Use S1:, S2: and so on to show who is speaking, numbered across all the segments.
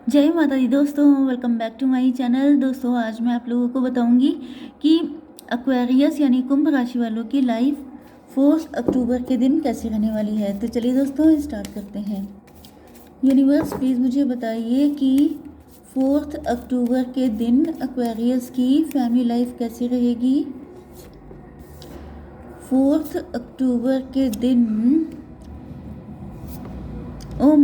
S1: जय माता दी दोस्तों, welcome back to my channel. दोस्तों आज मैं आप लोगों को बताऊंगी कि एक्वेरियस यानी कुंभ राशि वालों की लाइफ 4 अक्टूबर के दिन कैसी रहने वाली है। तो चलिए दोस्तों स्टार्ट करते हैं। यूनिवर्स प्लीज़ मुझे बताइए कि 4 अक्टूबर के दिन एक्वेरियस की फैमिली लाइफ कैसी रहेगी। 4 अक्टूबर के दिन, ओ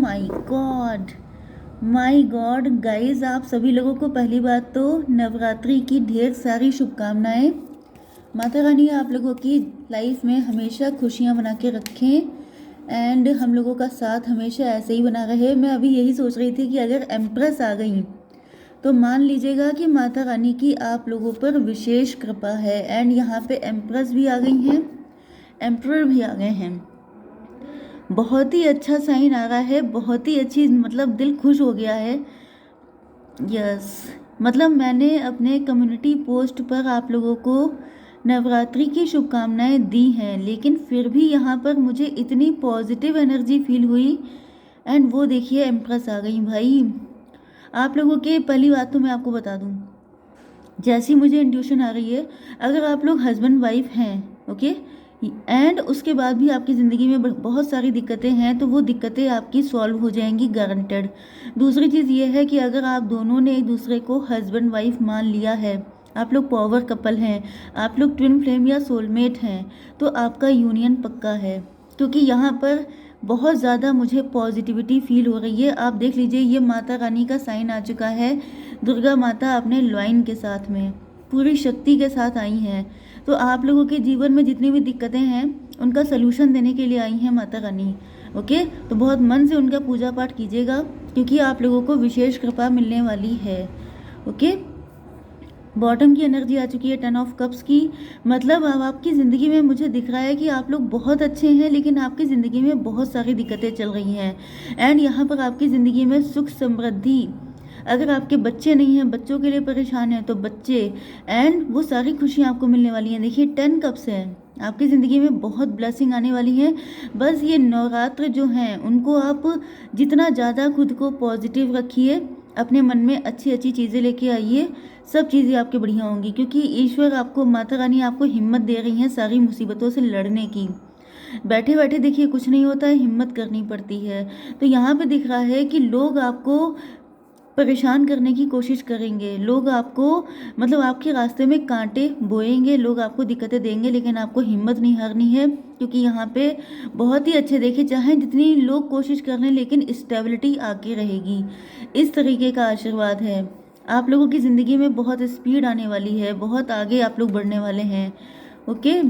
S1: माई गॉड गाइज, आप सभी लोगों को पहली बात तो नवरात्रि की ढेर सारी शुभकामनाएं। माता रानी आप लोगों की लाइफ में हमेशा खुशियां बना के रखें एंड हम लोगों का साथ हमेशा ऐसे ही बना रहे। मैं अभी यही सोच रही थी कि अगर एम्प्रेस आ गई तो मान लीजिएगा कि माता रानी की आप लोगों पर विशेष कृपा है। एंड यहाँ पे एम्प्रेस भी आ गई हैं, एम्प्रर भी आ गए हैं। बहुत ही अच्छा साइन आ रहा है, बहुत ही अच्छी, मतलब दिल खुश हो गया है। यस, मतलब मैंने अपने कम्युनिटी पोस्ट पर आप लोगों को नवरात्रि की शुभकामनाएं दी हैं, लेकिन फिर भी यहाँ पर मुझे इतनी पॉजिटिव एनर्जी फील हुई। एंड वो देखिए एम्प्रेस आ गई भाई। आप लोगों के पहली बात तो मैं आपको बता दूँ, जैसी मुझे इंट्यूशन आ रही है, अगर आप लोग हस्बैंड वाइफ हैं, ओके, एंड उसके बाद भी आपकी ज़िंदगी में बहुत सारी दिक्कतें हैं, तो वो दिक्कतें आपकी सॉल्व हो जाएंगी गारंटेड। दूसरी चीज़ ये है कि अगर आप दोनों ने एक दूसरे को हस्बैंड वाइफ मान लिया है, आप लोग पावर कपल हैं, आप लोग ट्विन फ्लेम या सोलमेट हैं, तो आपका यूनियन पक्का है। क्योंकि यहाँ पर बहुत ज़्यादा मुझे पॉजिटिविटी फील हो रही है। आप देख लीजिए, ये माता रानी का साइन आ चुका है। दुर्गा माता अपने लॉइन के साथ में पूरी शक्ति के साथ आई हैं। तो आप लोगों के जीवन में जितनी भी दिक्कतें हैं उनका सलूशन देने के लिए आई हैं माता रानी। ओके, तो बहुत मन से उनका पूजा पाठ कीजिएगा क्योंकि आप लोगों को विशेष कृपा मिलने वाली है। ओके, बॉटम की एनर्जी आ चुकी है, 10 ऑफ कप्स की। मतलब अब आपकी ज़िंदगी में मुझे दिख रहा है कि आप लोग बहुत अच्छे हैं, लेकिन आपकी ज़िंदगी में बहुत सारी दिक्कतें चल रही हैं। एंड यहाँ पर आपकी ज़िंदगी में सुख समृद्धि, अगर आपके बच्चे नहीं हैं, बच्चों के लिए परेशान हैं तो बच्चे, एंड वो सारी खुशियाँ आपको मिलने वाली हैं। देखिए 10 कप्स हैं, आपकी ज़िंदगी में बहुत ब्लेसिंग आने वाली है। बस ये नवरात्र जो हैं उनको आप जितना ज़्यादा खुद को पॉजिटिव रखिए, अपने मन में अच्छी अच्छी चीज़ें लेके आइए, सब चीज़ें आपके बढ़िया होंगी। क्योंकि ईश्वर आपको, माता रानी आपको हिम्मत दे रही हैं सारी मुसीबतों से लड़ने की। बैठे बैठे देखिए कुछ नहीं होता है, हिम्मत करनी पड़ती है। तो यहाँ पे दिख रहा है कि लोग आपको परेशान करने की कोशिश करेंगे, लोग आपको, मतलब आपके रास्ते में कांटे बोएंगे, लोग आपको दिक्कतें देंगे, लेकिन आपको हिम्मत नहीं हारनी है। क्योंकि यहाँ पे बहुत ही अच्छे, देखिए चाहे जितनी लोग कोशिश कर रहे हैं लेकिन स्टेबिलिटी आके रहेगी, इस तरीके का आशीर्वाद है। आप लोगों की ज़िंदगी में बहुत स्पीड आने वाली है, बहुत आगे आप लोग बढ़ने वाले हैं। ओके,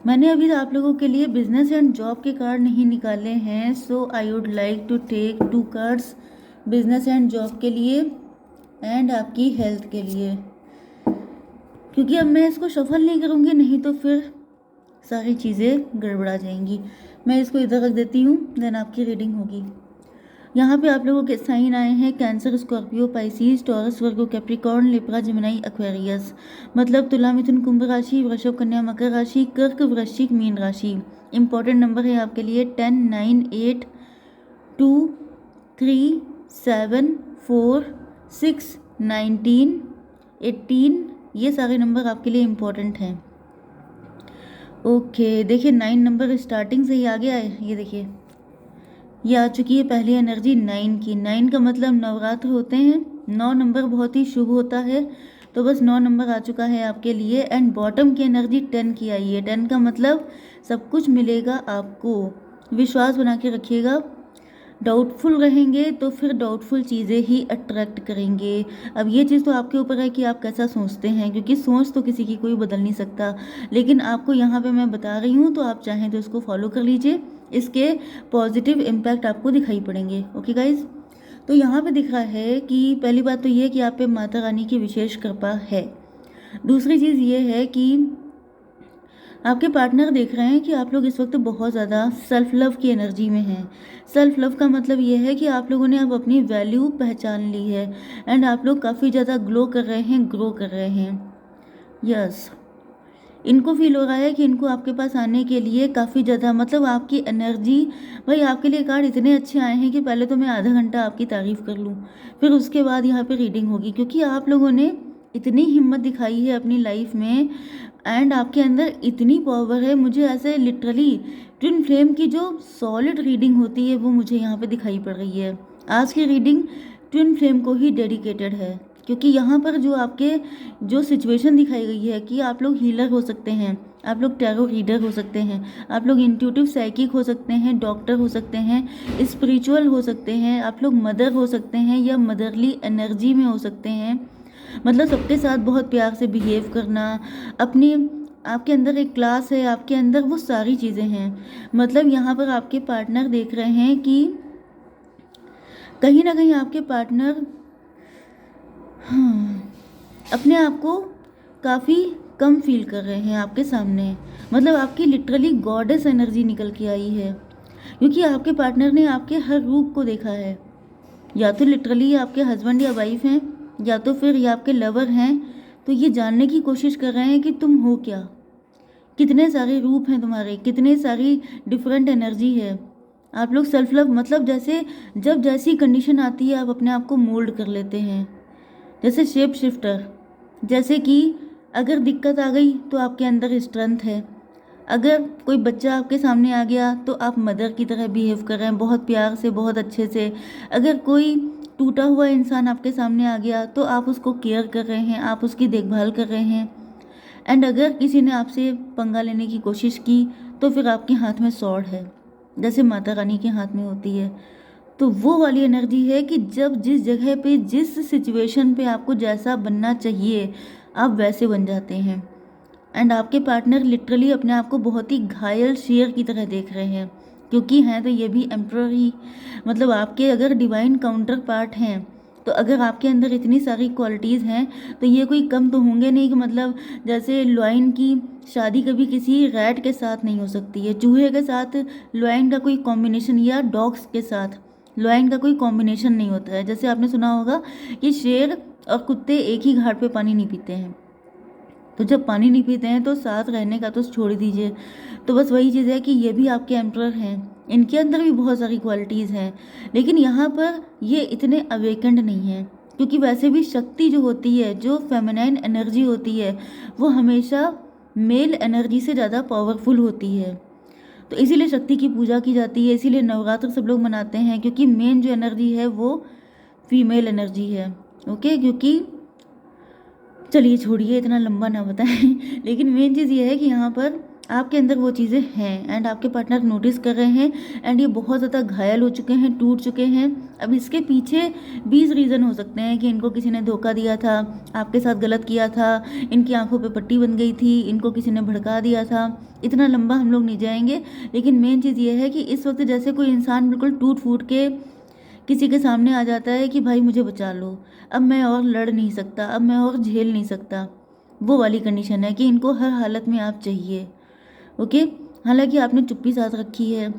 S1: मैंने अभी आप लोगों के लिए बिजनेस एंड जॉब के कार्ड नहीं निकाले हैं, so I would like to take 2 cards business and job के लिए एंड आपकी हेल्थ के लिए। क्योंकि अब मैं इसको शफल नहीं करूँगी, नहीं तो फिर सारी चीज़ें गड़बड़ा जाएंगी। मैं इसको इधर रख देती हूँ, देन आपकी रीडिंग होगी। यहाँ पे आप लोगों के साइन आए हैं कैंसर, स्कॉर्पियो, पाइसिस, टॉरस, वर्गो, कैप्रिकॉर्न, लिब्रा, जेमिनी, एक्वेरियस। मतलब तुला, मिथुन, कुंभ राशि, वृषभ, कन्या, मकर राशि, कर्क, वृश्चिक, मीन राशि। इंपॉर्टेंट नंबर है आपके लिए 10, 9, 8, 2, 3, 7, 4, 6, 19, 18। ये सारे नंबर आपके लिए इम्पोर्टेंट हैं। ओके, देखिए 9 नंबर स्टार्टिंग से ही आ गया है। ये देखिए, ये आ चुकी है पहली एनर्जी 9 की। 9 का मतलब नवरात्र होते हैं, 9 नंबर बहुत ही शुभ होता है। तो बस 9 नंबर आ चुका है आपके लिए। एंड बॉटम की एनर्जी 10 की आई है। 10 का मतलब सब कुछ मिलेगा आपको, विश्वास बना के रखिएगा। डाउटफुल रहेंगे तो फिर डाउटफुल चीज़ें ही अट्रैक्ट करेंगे। अब ये चीज़ तो आपके ऊपर है कि आप कैसा सोचते हैं, क्योंकि सोच तो किसी की कोई बदल नहीं सकता। लेकिन आपको यहाँ पे मैं बता रही हूँ, तो आप चाहें तो इसको फॉलो कर लीजिए, इसके पॉजिटिव इम्पैक्ट आपको दिखाई पड़ेंगे। ओके गाइज, तो यहाँ पे दिख रहा है कि पहली बात तो ये है कि आप पे माता रानी की विशेष कृपा है। दूसरी चीज़ ये है कि आपके पार्टनर देख रहे हैं कि आप लोग इस वक्त बहुत ज़्यादा सेल्फ लव की एनर्जी में हैं। सेल्फ लव का मतलब ये है कि आप लोगों ने अब अपनी वैल्यू पहचान ली है एंड आप लोग काफ़ी ज़्यादा ग्लो कर रहे हैं, ग्रो कर रहे हैं। यस, इनको फील हो रहा है कि इनको आपके पास आने के लिए काफ़ी ज़्यादा मतलब आपकी एनर्जी, भाई आपके लिए कार्ड इतने अच्छे आए हैं कि पहले तो मैं आधा घंटा आपकी तारीफ़ कर लूँ, फिर उसके बाद यहाँ पे रीडिंग होगी, क्योंकि आप लोगों ने इतनी हिम्मत दिखाई है अपनी लाइफ में एंड आपके अंदर इतनी पावर है। मुझे ऐसे लिटरली ट्विन फ्लेम की जो सॉलिड रीडिंग होती है वो मुझे यहाँ पे दिखाई पड़ रही है। आज की रीडिंग ट्विन फ्लेम को ही डेडिकेटेड है, क्योंकि यहाँ पर जो आपके जो सिचुएशन दिखाई गई है कि आप लोग हीलर हो सकते हैं, आप लोग टैरो रीडर हो सकते हैं, आप लोग इंट्यूटिव साइकिक हो सकते हैं, डॉक्टर हो सकते हैं, स्पिरिचुअल हो सकते हैं, आप लोग मदर हो सकते हैं या मदरली एनर्जी में हो सकते हैं। मतलब सबके साथ बहुत प्यार से बिहेव करना, अपनी आपके अंदर एक क्लास है, आपके अंदर वो सारी चीज़ें हैं। मतलब यहाँ पर आपके पार्टनर देख रहे हैं कि कहीं ना कहीं आपके पार्टनर हाँ अपने आप को काफ़ी कम फील कर रहे हैं आपके सामने। मतलब आपकी लिटरली गॉडेस एनर्जी निकल के आई है, क्योंकि आपके पार्टनर ने आपके हर रूप को देखा है। या तो लिटरली आपके हस्बैंड या वाइफ हैं, या तो फिर ये आपके लवर हैं। तो ये जानने की कोशिश कर रहे हैं कि तुम हो क्या, कितने सारे रूप हैं तुम्हारे, कितने सारी डिफरेंट एनर्जी है। आप लोग सेल्फ लव मतलब जैसे जब जैसी कंडीशन आती है आप अपने आप को मोल्ड कर लेते हैं, जैसे शेप शिफ्टर। जैसे कि अगर दिक्कत आ गई तो आपके अंदर स्ट्रेंथ है, अगर कोई बच्चा आपके सामने आ गया तो आप मदर की तरह बिहेव कर रहे हैं, बहुत प्यार से, बहुत अच्छे से। अगर कोई टूटा हुआ इंसान आपके सामने आ गया तो आप उसको केयर कर रहे हैं, आप उसकी देखभाल कर रहे हैं। एंड अगर किसी ने आपसे पंगा लेने की कोशिश की तो फिर आपके हाथ में स्वॉर्ड है, जैसे माता रानी के हाथ में होती है। तो वो वाली एनर्जी है कि जब जिस जगह पे, जिस सिचुएशन पे आपको जैसा बनना चाहिए आप वैसे बन जाते हैं। एंड आपके पार्टनर लिटरली अपने आप को बहुत ही घायल शेर की तरह देख रहे हैं, क्योंकि हैं तो ये भी एम्परर ही। मतलब आपके अगर डिवाइन काउंटर पार्ट हैं, तो अगर आपके अंदर इतनी सारी क्वालिटीज़ हैं तो ये कोई कम तो होंगे नहीं। कि मतलब जैसे लॉयन की शादी कभी किसी रैट के साथ नहीं हो सकती है, चूहे के साथ लॉयन का कोई कॉम्बिनेशन, या डॉग्स के साथ लॉयन का कोई कॉम्बिनेशन नहीं होता है। जैसे आपने सुना होगा कि शेर और कुत्ते एक ही घाट पे पानी नहीं पीते हैं, तो जब पानी नहीं पीते हैं तो साथ रहने का तो छोड़ दीजिए। तो बस वही चीज़ है कि ये भी आपके एम्परर हैं, इनके अंदर भी बहुत सारी क्वालिटीज़ हैं, लेकिन यहाँ पर ये इतने अवेकेंड नहीं हैं, क्योंकि वैसे भी शक्ति जो होती है, जो फेमिनाइन एनर्जी होती है, वो हमेशा मेल एनर्जी से ज़्यादा पावरफुल होती है। तो इसीलिए शक्ति की पूजा की जाती है, इसीलिए नवरात्र सब लोग मनाते हैं, क्योंकि मेन जो एनर्जी है वो फीमेल एनर्जी है। ओके, क्योंकि चलिए छोड़िए, इतना लंबा ना बताएं लेकिन मेन चीज़ ये है कि यहाँ पर आपके अंदर वो चीज़ें हैं एंड आपके पार्टनर नोटिस कर रहे हैं एंड ये बहुत ज़्यादा घायल हो चुके हैं, टूट चुके हैं। अब इसके पीछे 20 रीज़न हो सकते हैं कि इनको किसी ने धोखा दिया था, आपके साथ गलत किया था, इनकी आंखों पे पट्टी बन गई थी, इनको किसी ने भड़का दिया था। इतना लंबा हम लोग नहीं जाएंगे, लेकिन मेन चीज़ ये है कि इस वक्त जैसे कोई इंसान बिल्कुल टूट फूट के किसी के सामने आ जाता है कि भाई मुझे बचा लो, अब मैं और लड़ नहीं सकता, अब मैं और झेल नहीं सकता, वो वाली कंडीशन है कि इनको हर हालत में आप चाहिए। ओके, हालांकि आपने चुप्पी साथ रखी है,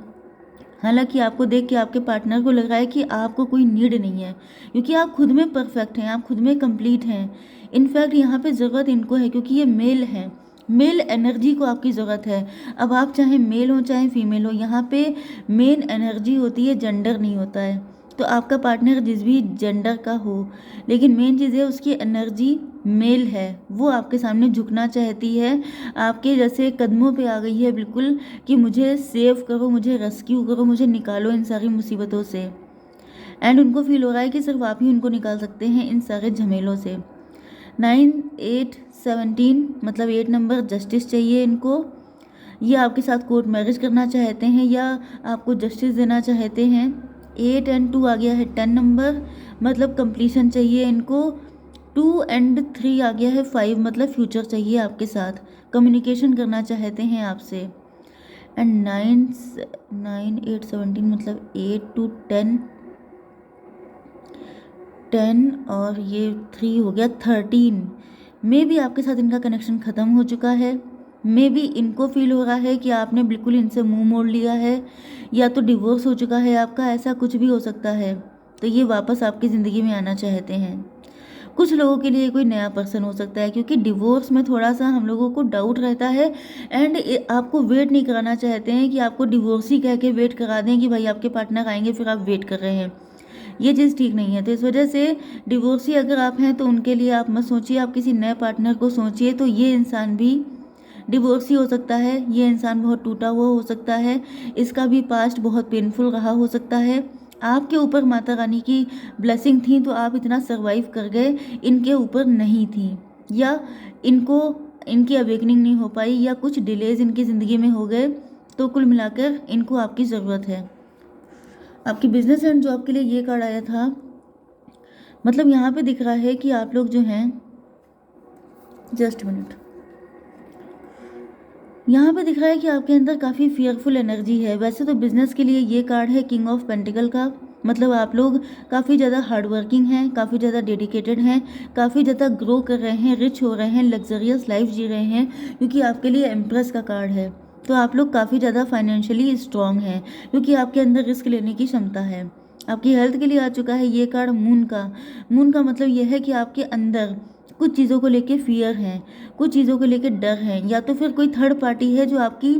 S1: हालांकि आपको देख के आपके पार्टनर को लग रहा है कि आपको कोई नीड नहीं है, क्योंकि आप खुद में परफेक्ट हैं, आप खुद में कंप्लीट हैं। इनफैक्ट यहाँ पे ज़रूरत इनको है, क्योंकि ये मेल है, मेल एनर्जी को आपकी ज़रूरत है। अब आप चाहे मेल हो चाहे फीमेल हो, यहाँ पे मेन एनर्जी होती है, जेंडर नहीं होता है। तो आपका पार्टनर जिस भी जेंडर का हो, लेकिन मेन चीज़ है उसकी एनर्जी मेल है, वो आपके सामने झुकना चाहती है, आपके जैसे कदमों पे आ गई है बिल्कुल कि मुझे सेव करो, मुझे रेस्क्यू करो, मुझे निकालो इन सारी मुसीबतों से। एंड उनको फील हो रहा है कि सिर्फ आप ही उनको निकाल सकते हैं इन सारे झमेलों से। 9, 8, 17 मतलब 8 नंबर जस्टिस चाहिए इनको। ये आपके साथ कोर्ट मैरिज करना चाहते हैं या आपको जस्टिस देना चाहते हैं। 8 एंड 2 आ गया है 10 नंबर, मतलब कंप्लीशन चाहिए इनको। 2 एंड 3 आ गया है 5, मतलब फ्यूचर चाहिए आपके साथ, कम्युनिकेशन करना चाहते हैं आपसे। एंड 9, 8, 17 मतलब 8 to 10 और ये 3 हो गया 13। मे भी आपके साथ इनका कनेक्शन ख़त्म हो चुका है, मे भी इनको फील हो रहा है कि आपने बिल्कुल इनसे मुंह मोड़ लिया है, या तो डिवोर्स हो चुका है आपका, ऐसा कुछ भी हो सकता है। तो ये वापस आपकी ज़िंदगी में आना चाहते हैं। कुछ लोगों के लिए कोई नया पर्सन हो सकता है, क्योंकि डिवोर्स में थोड़ा सा हम लोगों को डाउट रहता है एंड आपको वेट नहीं कराना चाहते हैं कि आपको डिवोर्स ही कह के वेट करा दें कि भाई आपके पार्टनर आएंगे फिर आप वेट कर रहे हैं। ये चीज़ ठीक नहीं है। तो इस वजह से डिवोर्सी अगर आप हैं तो उनके लिए आप मत सोचिए, आप किसी नए पार्टनर को सोचिए। तो ये इंसान भी डिवोर्सी हो सकता है, ये इंसान बहुत टूटा हुआ हो सकता है, इसका भी पास्ट बहुत पेनफुल रहा हो सकता है। आपके ऊपर माता रानी की ब्लेसिंग थी तो आप इतना सर्वाइव कर गए, इनके ऊपर नहीं थी, या इनको इनकी अवेकनिंग नहीं हो पाई, या कुछ डिलेज इनकी ज़िंदगी में हो गए। तो कुल मिलाकर इनको आपकी ज़रूरत है। आपकी बिजनेस एंड जॉब के लिए ये कार्ड आया था। मतलब यहाँ पे दिख रहा है कि आप लोग जो हैं, जस्ट मिनट, यहाँ पे दिख रहा है कि आपके अंदर काफ़ी फियरफुल एनर्जी है। वैसे तो बिजनेस के लिए ये कार्ड है किंग ऑफ पेंटिकल का, मतलब आप लोग काफ़ी ज़्यादा हार्ड वर्किंग हैं, काफ़ी ज़्यादा डेडिकेटेड हैं, काफ़ी ज़्यादा ग्रो कर रहे हैं, रिच हो रहे हैं, लग्जरियस लाइफ जी रहे हैं, क्योंकि आपके लिए एम्प्रेस का कार्ड है। तो आप लोग काफ़ी ज़्यादा फाइनेंशियली स्ट्रांग हैं, क्योंकि आपके अंदर रिस्क लेने की क्षमता है। आपकी हेल्थ के लिए आ चुका है ये कार्ड मून का। मून का मतलब यह है कि आपके अंदर कुछ चीज़ों को लेके फियर है, कुछ चीज़ों को लेके डर है, या तो फिर कोई थर्ड पार्टी है जो आपकी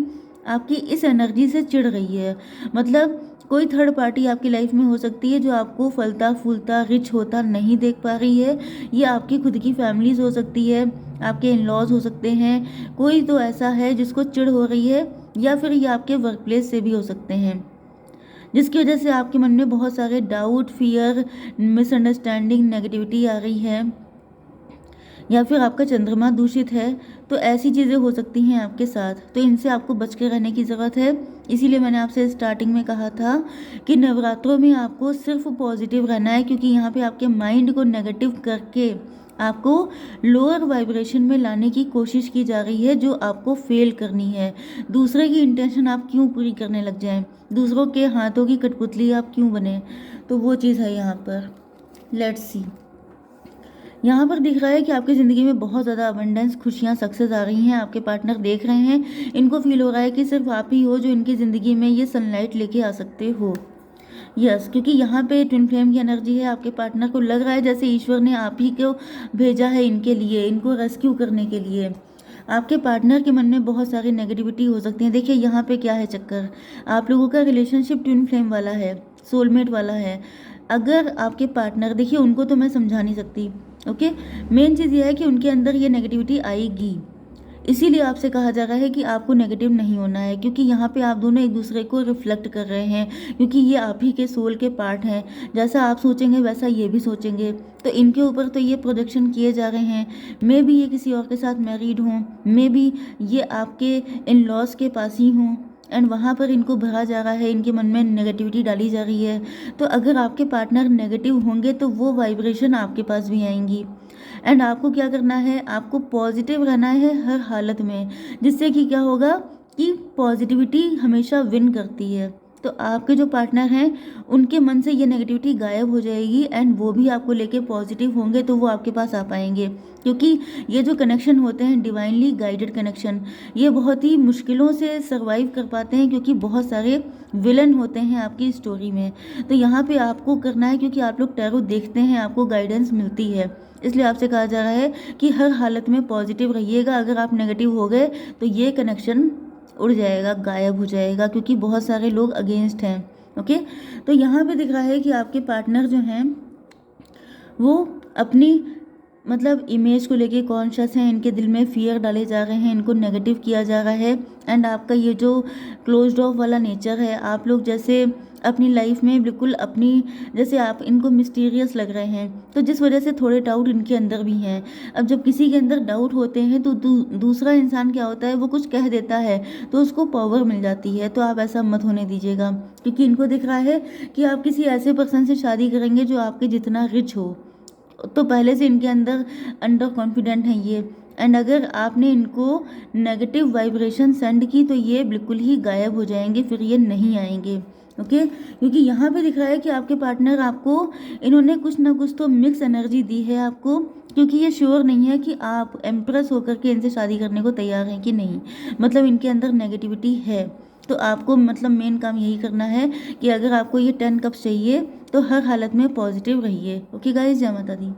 S1: आपकी इस एनर्जी से चिढ़ रही है। मतलब कोई थर्ड पार्टी आपकी लाइफ में हो सकती है जो आपको फलता फूलता रिच होता नहीं देख पा रही है। ये आपकी खुद की फैमिलीज हो सकती है, आपके इन लॉज हो सकते हैं, कोई तो ऐसा है जिसको चिढ़ हो रही है, या फिर ये आपके वर्क प्लेस से भी हो सकते हैं, जिसकी वजह से आपके मन में बहुत सारे डाउट, फियर, मिसअंडरस्टैंडिंग, नेगेटिविटी आ रही है, या फिर आपका चंद्रमा दूषित है। तो ऐसी चीज़ें हो सकती हैं आपके साथ, तो इनसे आपको बच के रहने की ज़रूरत है। इसीलिए मैंने आपसे स्टार्टिंग में कहा था कि नवरात्रों में आपको सिर्फ पॉजिटिव रहना है, क्योंकि यहाँ पे आपके माइंड को नेगेटिव करके आपको लोअर वाइब्रेशन में लाने की कोशिश की जा रही है, जो आपको फेल करनी है। दूसरे की इंटेंशन आप क्यों पूरी करने लग जाएं, दूसरों के हाथों की कठपुतली आप क्यों बने, तो वो चीज़ है यहाँ पर। लेट्स सी, यहाँ पर दिख रहा है कि आपकी ज़िंदगी में बहुत ज़्यादा अबंडेंस, खुशियाँ, सक्सेस आ रही हैं। आपके पार्टनर देख रहे हैं, इनको फील हो रहा है कि सिर्फ आप ही हो जो इनकी ज़िंदगी में ये सनलाइट लेके आ सकते हो। यस, क्योंकि यहाँ पे ट्विन फ्लेम की एनर्जी है। आपके पार्टनर को लग रहा है जैसे ईश्वर ने आप ही को भेजा है इनके लिए, इनको रेस्क्यू करने के लिए। आपके पार्टनर के मन में बहुत सारी नेगेटिविटी हो सकती है। देखिए यहाँ पे क्या है चक्कर, आप लोगों का रिलेशनशिप ट्विन फ्लेम वाला है, सोलमेट वाला है। अगर आपके पार्टनर, देखिए उनको तो मैं समझा नहीं सकती, ओके, मेन चीज़ ये है कि उनके अंदर ये नेगेटिविटी आएगी, इसीलिए आपसे कहा जा रहा है कि आपको नेगेटिव नहीं होना है, क्योंकि यहाँ पे आप दोनों एक दूसरे को रिफ्लेक्ट कर रहे हैं, क्योंकि ये आप ही के सोल के पार्ट हैं। जैसा आप सोचेंगे वैसा ये भी सोचेंगे, तो इनके ऊपर तो ये प्रोजेक्शन किए जा रहे हैं। मे बी ये किसी और के साथ मैरिड हों, मे बी ये आपके इन लॉज के पास ही हों, एंड वहाँ पर इनको भरा जा रहा है, इनके मन में नेगेटिविटी डाली जा रही है। तो अगर आपके पार्टनर नेगेटिव होंगे तो वो वाइब्रेशन आपके पास भी आएंगी। एंड आपको क्या करना है, आपको पॉजिटिव रहना है हर हालत में, जिससे कि क्या होगा कि पॉजिटिविटी हमेशा विन करती है। तो आपके जो पार्टनर हैं उनके मन से ये नेगेटिविटी गायब हो जाएगी, एंड वो भी आपको लेके पॉजिटिव होंगे, तो वो आपके पास आ पाएंगे। क्योंकि ये जो कनेक्शन होते हैं डिवाइनली गाइडेड कनेक्शन, ये बहुत ही मुश्किलों से सर्वाइव कर पाते हैं, क्योंकि बहुत सारे विलन होते हैं आपकी स्टोरी में। तो यहाँ पे आपको करना है, क्योंकि आप लोग टैरो देखते हैं, आपको गाइडेंस मिलती है, इसलिए आपसे कहा जा रहा है कि हर हालत में पॉजिटिव रहिएगा। अगर आप नेगेटिव हो गए तो ये कनेक्शन उड़ जाएगा, गायब हो जाएगा, क्योंकि बहुत सारे लोग अगेंस्ट हैं, ओके। तो यहाँ पे दिख रहा है कि आपके पार्टनर जो हैं वो अपनी मतलब इमेज को लेके कॉन्शियस हैं, इनके दिल में फियर डाले जा रहे हैं, इनको नेगेटिव किया जा रहा है। एंड आपका ये जो क्लोज्ड ऑफ वाला नेचर है, आप लोग जैसे अपनी लाइफ में बिल्कुल अपनी, जैसे आप इनको मिस्टीरियस लग रहे हैं, तो जिस वजह से थोड़े डाउट इनके अंदर भी हैं। अब जब किसी के अंदर डाउट होते हैं तो दूसरा इंसान क्या होता है, वो कुछ कह देता है तो उसको पावर मिल जाती है। तो आप ऐसा मत होने दीजिएगा, क्योंकि इनको दिख रहा है कि आप किसी ऐसे पर्सन से शादी करेंगे जो आपके जितना रिच हो। तो पहले से इनके अंडर कॉन्फिडेंट हैं ये, एंड अगर आपने इनको नेगेटिव वाइब्रेशन सेंड की तो ये बिल्कुल ही गायब हो जाएंगे, फिर ये नहीं आएंगे, ओके। क्योंकि यहाँ पे दिख रहा है कि आपके पार्टनर आपको, इन्होंने कुछ ना कुछ तो मिक्स एनर्जी दी है आपको, क्योंकि ये श्योर नहीं है कि आप एम्प्रेस होकर के इनसे शादी करने को तैयार हैं कि नहीं। मतलब इनके अंदर नेगेटिविटी है। तो आपको मतलब मेन काम यही करना है कि अगर आपको ये 10 कप्स चाहिए तो हर हालत में पॉजिटिव रहिए, ओके गाइस। जय माता दी।